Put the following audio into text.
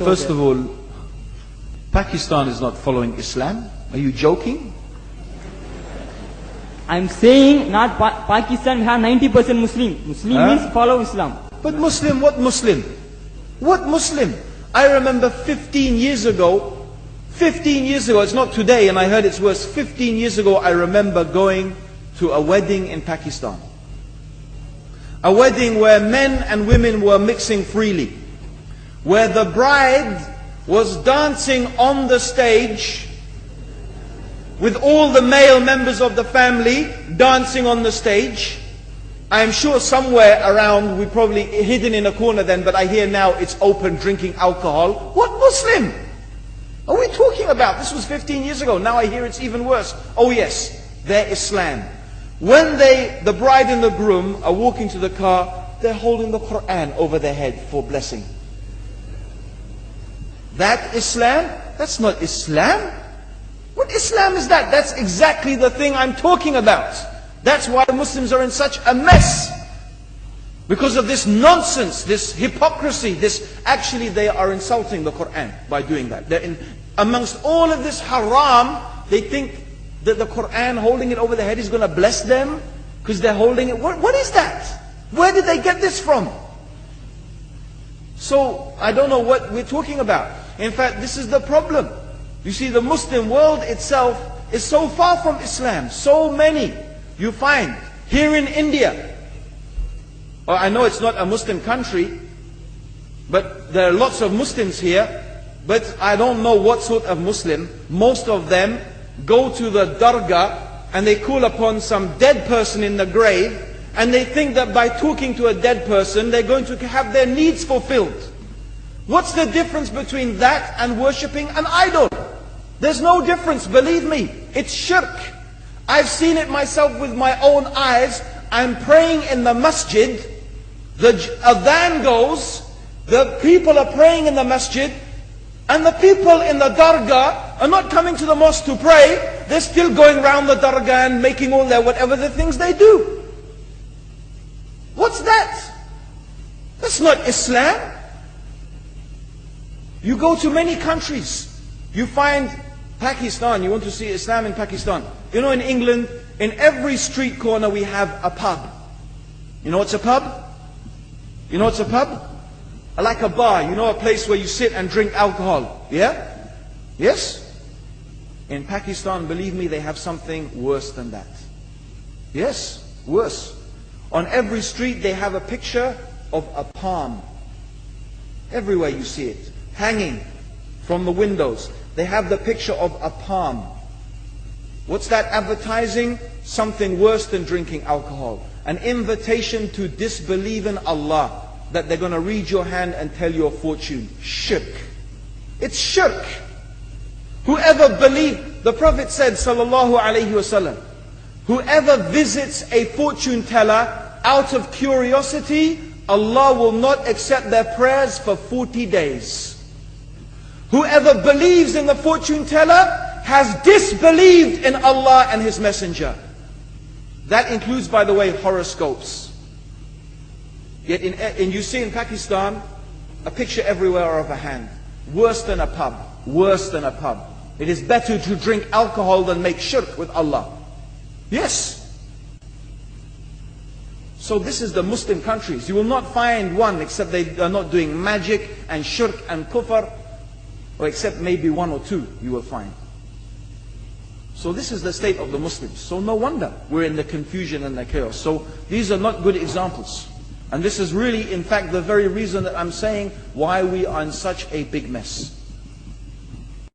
First of all, Pakistan is not following Islam. Are you joking? I'm saying not Pakistan, we have 90% Muslim. Muslim means follow Islam. But Muslim, what Muslim? What Muslim? I remember 15 years ago, it's not today and I heard it's worse. 15 years ago I remember going to a wedding in Pakistan. A wedding where men and women were mixing freely. Where the bride was dancing on the stage with all the male members of the family dancing on the stage. I am sure somewhere around, we probably hidden in a corner then, but I hear now it's open, drinking alcohol. What Muslim are we talking about? This was 15 years ago. Now I hear it's even worse. Oh yes, they're Islam. When the bride and the groom are walking to the car, they're holding the Quran over their head for blessing. That Islam? That's not Islam. What Islam is that? That's exactly the thing I'm talking about. That's why Muslims are in such a mess. Because of this nonsense, this hypocrisy, actually they are insulting the Quran by doing that. Amongst all of this haram, they think that the Quran holding it over their head is going to bless them because they're holding it. What is that? Where did they get this from? So I don't know what we're talking about. In fact, this is the problem. You see, the Muslim world itself is so far from Islam. So many you find here in India. I know it's not a Muslim country, but there are lots of Muslims here. But I don't know what sort of Muslim. Most of them go to the dargah and they call upon some dead person in the grave, and they think that by talking to a dead person they're going to have their needs fulfilled. What's the difference between that and worshipping an idol? There's no difference, believe me. It's shirk. I've seen it myself with my own eyes. I'm praying in the masjid. The adhan goes. The people are praying in the masjid. And the people in the dargah are not coming to the mosque to pray. They're still going around the dargah and making all their whatever the things they do. What's that? That's not Islam. You go to many countries. You find Pakistan, you want to see Islam in Pakistan. You know, in England, in every street corner we have a pub. You know what's a pub? You know what's a pub? Like a bar, you know, a place where you sit and drink alcohol. Yeah? Yes? In Pakistan, believe me, they have something worse than that. Yes, worse. On every street they have a picture of a palm. Everywhere you see it, hanging from the windows. They have the picture of a palm. What's that advertising? Something worse than drinking alcohol. An invitation to disbelieve in Allah. That they're going to read your hand and tell your fortune. Shirk. It's shirk. Whoever believes, the Prophet said, sallallahu alaihi wasallam, whoever visits a fortune teller out of curiosity, Allah will not accept their prayers for 40 days. Whoever believes in the fortune teller has disbelieved in Allah and His Messenger. That includes, by the way, horoscopes. Yet you see in Pakistan, a picture everywhere of a hand. Worse than a pub. Worse than a pub. It is better to drink alcohol than make shirk with Allah. Yes. So this is the Muslim countries. You will not find one except they are not doing magic and shirk and kufr. Or except maybe one or two you will find. So this is the state of the Muslims. So no wonder we're in the confusion and the chaos. So these are not good examples. And this is really, in fact, the very reason that I'm saying why we are in such a big mess.